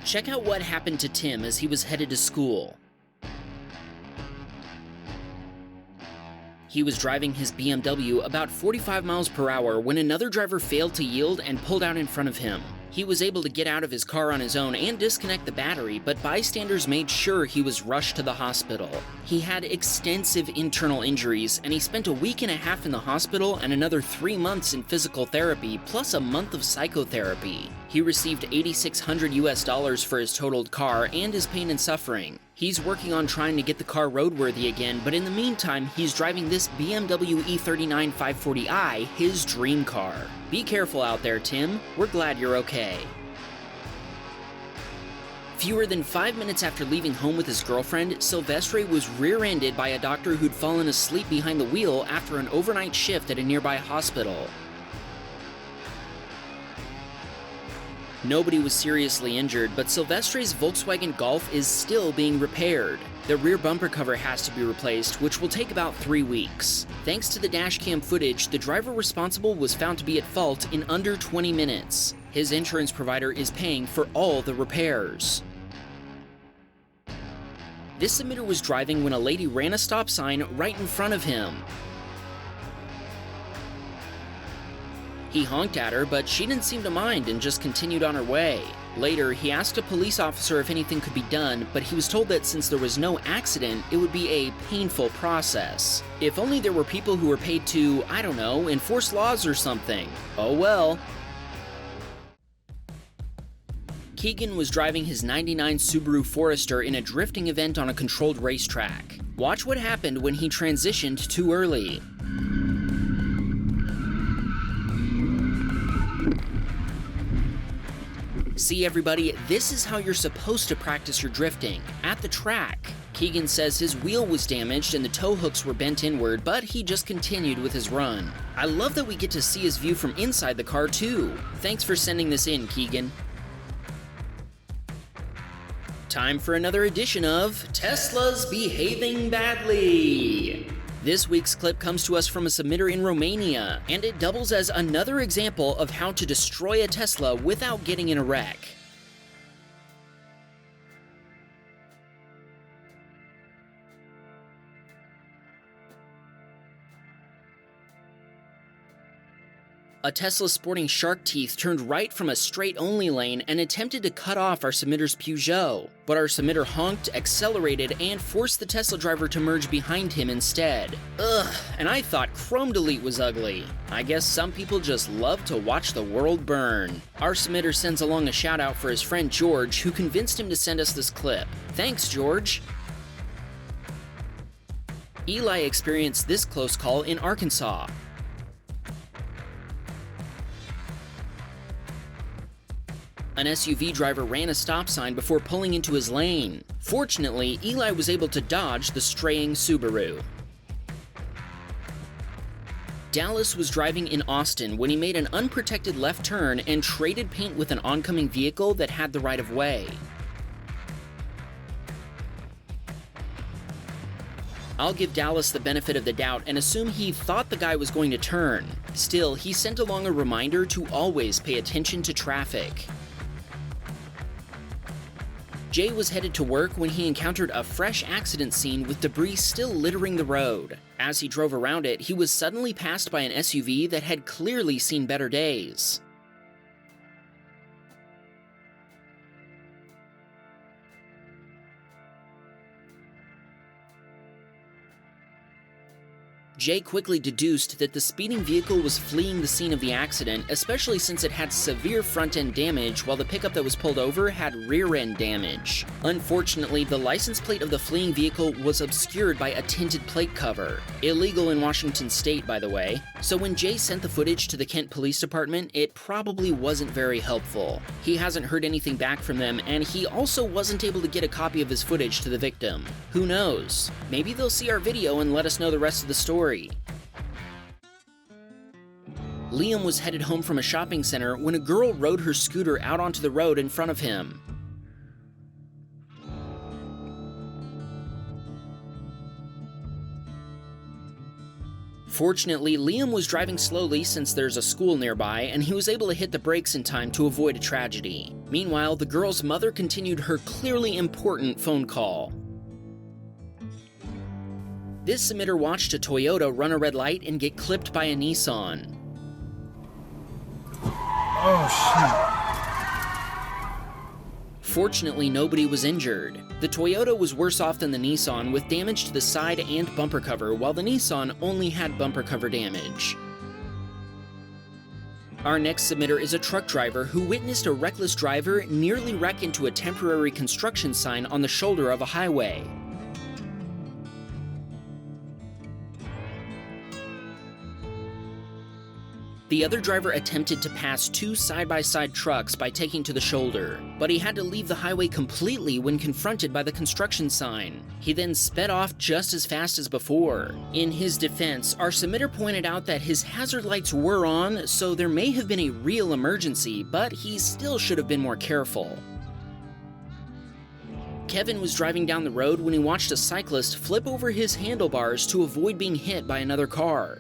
Check out what happened to Tim as he was headed to school. He was driving his BMW about 45 miles per hour when another driver failed to yield and pulled out in front of him. He was able to get out of his car on his own and disconnect the battery, but bystanders made sure he was rushed to the hospital. He had extensive internal injuries, and he spent a week and a half in the hospital and another 3 months in physical therapy, plus a month of psychotherapy. He received $8,600 for his totaled car and his pain and suffering. He's working on trying to get the car roadworthy again, but in the meantime, he's driving this BMW E39 540i, his dream car. Be careful out there, Tim. We're glad you're okay. Fewer than 5 minutes after leaving home with his girlfriend, Silvestre was rear-ended by a doctor who'd fallen asleep behind the wheel after an overnight shift at a nearby hospital. Nobody was seriously injured, but Silvestre's Volkswagen Golf is still being repaired. The rear bumper cover has to be replaced, which will take about 3 weeks. Thanks to the dashcam footage, the driver responsible was found to be at fault in under 20 minutes. His insurance provider is paying for all the repairs. This submitter was driving when a lady ran a stop sign right in front of him. He honked at her, but she didn't seem to mind and just continued on her way. Later, he asked a police officer if anything could be done, but he was told that since there was no accident, it would be a painful process. If only there were people who were paid to, I don't know, enforce laws or something. Oh well. Keegan was driving his '99 Subaru Forester in a drifting event on a controlled racetrack. Watch what happened when he transitioned too early. See everybody, this is how you're supposed to practice your drifting, at the track. Keegan says his wheel was damaged and the tow hooks were bent inward, but he just continued with his run. I love that we get to see his view from inside the car too. Thanks for sending this in, Keegan. Time for another edition of Tesla's Behaving Badly. This week's clip comes to us from a submitter in Romania, and it doubles as another example of how to destroy a Tesla without getting in a wreck. A Tesla sporting shark teeth turned right from a straight-only lane and attempted to cut off our submitter's Peugeot, but our submitter honked, accelerated, and forced the Tesla driver to merge behind him instead. Ugh, and I thought Chrome Delete was ugly. I guess some people just love to watch the world burn. Our submitter sends along a shout-out for his friend George, who convinced him to send us this clip. Thanks, George! Eli experienced this close call in Arkansas. An SUV driver ran a stop sign before pulling into his lane. Fortunately, Eli was able to dodge the straying Subaru. Dallas was driving in Austin when he made an unprotected left turn and traded paint with an oncoming vehicle that had the right of way. I'll give Dallas the benefit of the doubt and assume he thought the guy was going to turn. Still, he sent along a reminder to always pay attention to traffic. Jay was headed to work when he encountered a fresh accident scene with debris still littering the road. As he drove around it, he was suddenly passed by an SUV that had clearly seen better days. Jay quickly deduced that the speeding vehicle was fleeing the scene of the accident, especially since it had severe front-end damage while the pickup that was pulled over had rear-end damage. Unfortunately, the license plate of the fleeing vehicle was obscured by a tinted plate cover. Illegal in Washington state, by the way. So when Jay sent the footage to the Kent Police Department, it probably wasn't very helpful. He hasn't heard anything back from them, and he also wasn't able to get a copy of his footage to the victim. Who knows? Maybe they'll see our video and let us know the rest of the story. Liam was headed home from a shopping center when a girl rode her scooter out onto the road in front of him. Fortunately, Liam was driving slowly since there's a school nearby, and he was able to hit the brakes in time to avoid a tragedy. Meanwhile, the girl's mother continued her clearly important phone call. This submitter watched a Toyota run a red light and get clipped by a Nissan. Oh, shoot. Fortunately, nobody was injured. The Toyota was worse off than the Nissan, with damage to the side and bumper cover, while the Nissan only had bumper cover damage. Our next submitter is a truck driver who witnessed a reckless driver nearly wreck into a temporary construction sign on the shoulder of a highway. The other driver attempted to pass two side-by-side trucks by taking to the shoulder, but he had to leave the highway completely when confronted by the construction sign. He then sped off just as fast as before. In his defense, our submitter pointed out that his hazard lights were on, so there may have been a real emergency, but he still should have been more careful. Kevin was driving down the road when he watched a cyclist flip over his handlebars to avoid being hit by another car.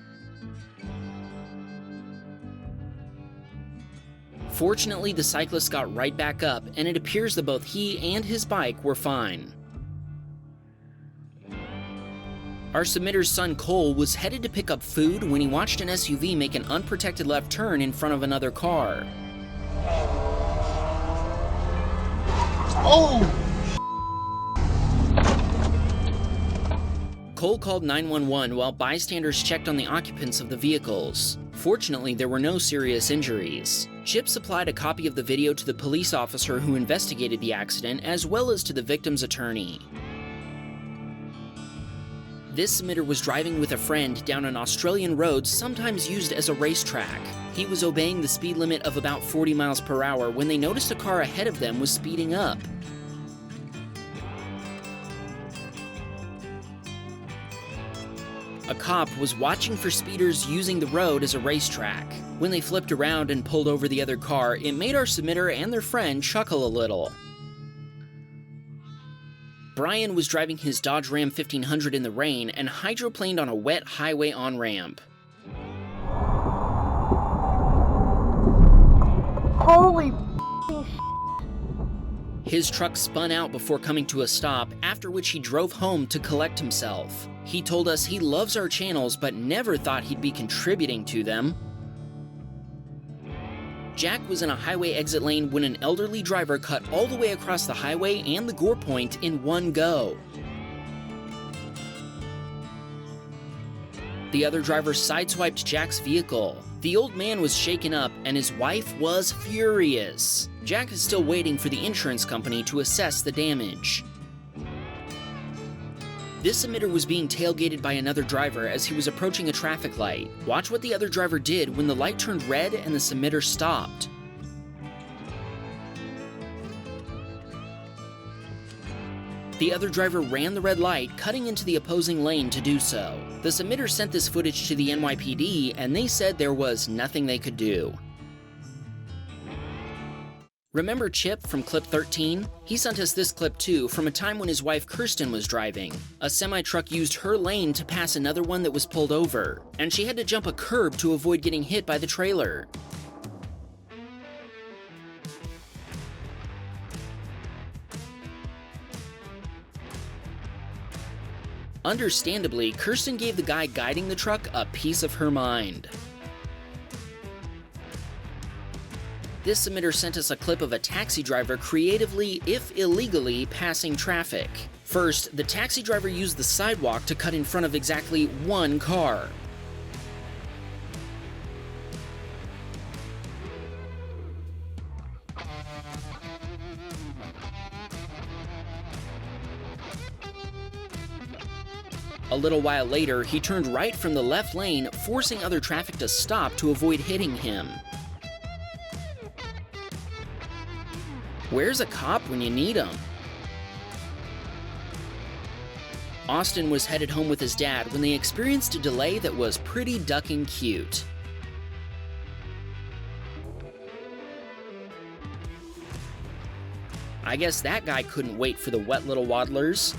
Fortunately, the cyclist got right back up, and it appears that both he and his bike were fine. Our submitter's son Cole was headed to pick up food when he watched an SUV make an unprotected left turn in front of another car. Oh! Cole called 911 while bystanders checked on the occupants of the vehicles. Fortunately, there were no serious injuries. Chip supplied a copy of the video to the police officer who investigated the accident, as well as to the victim's attorney. This submitter was driving with a friend down an Australian road sometimes used as a racetrack. He was obeying the speed limit of about 40 miles per hour when they noticed a car ahead of them was speeding up. A cop was watching for speeders using the road as a racetrack. When they flipped around and pulled over the other car, it made our submitter and their friend chuckle a little. Brian was driving his Dodge Ram 1500 in the rain and hydroplaned on a wet highway on-ramp. Holy His truck spun out before coming to a stop, after which he drove home to collect himself. He told us he loves our channels but never thought he'd be contributing to them. Jack was in a highway exit lane when an elderly driver cut all the way across the highway and the gore point in one go. The other driver sideswiped Jack's vehicle. The old man was shaken up and his wife was furious. Jack is still waiting for the insurance company to assess the damage. This submitter was being tailgated by another driver as he was approaching a traffic light. Watch what the other driver did when the light turned red and the submitter stopped. The other driver ran the red light, cutting into the opposing lane to do so. The submitter sent this footage to the NYPD, and they said there was nothing they could do. Remember Chip from clip 13? He sent us this clip too, from a time when his wife Kirsten was driving. A semi-truck used her lane to pass another one that was pulled over, and she had to jump a curb to avoid getting hit by the trailer. Understandably, Kirsten gave the guy guiding the truck a piece of her mind. This submitter sent us a clip of a taxi driver creatively, if illegally, passing traffic. First, the taxi driver used the sidewalk to cut in front of exactly one car. A little while later, he turned right from the left lane, forcing other traffic to stop to avoid hitting him. Where's a cop when you need him? Austin was headed home with his dad when they experienced a delay that was pretty ducking cute. I guess that guy couldn't wait for the wet little waddlers.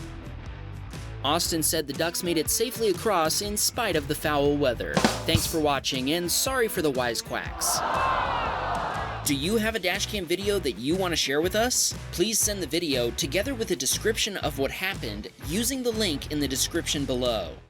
Austin said the ducks made it safely across in spite of the foul weather. Thanks for watching, and sorry for the wisecracks. Do you have a dashcam video that you want to share with us? Please send the video together with a description of what happened using the link in the description below.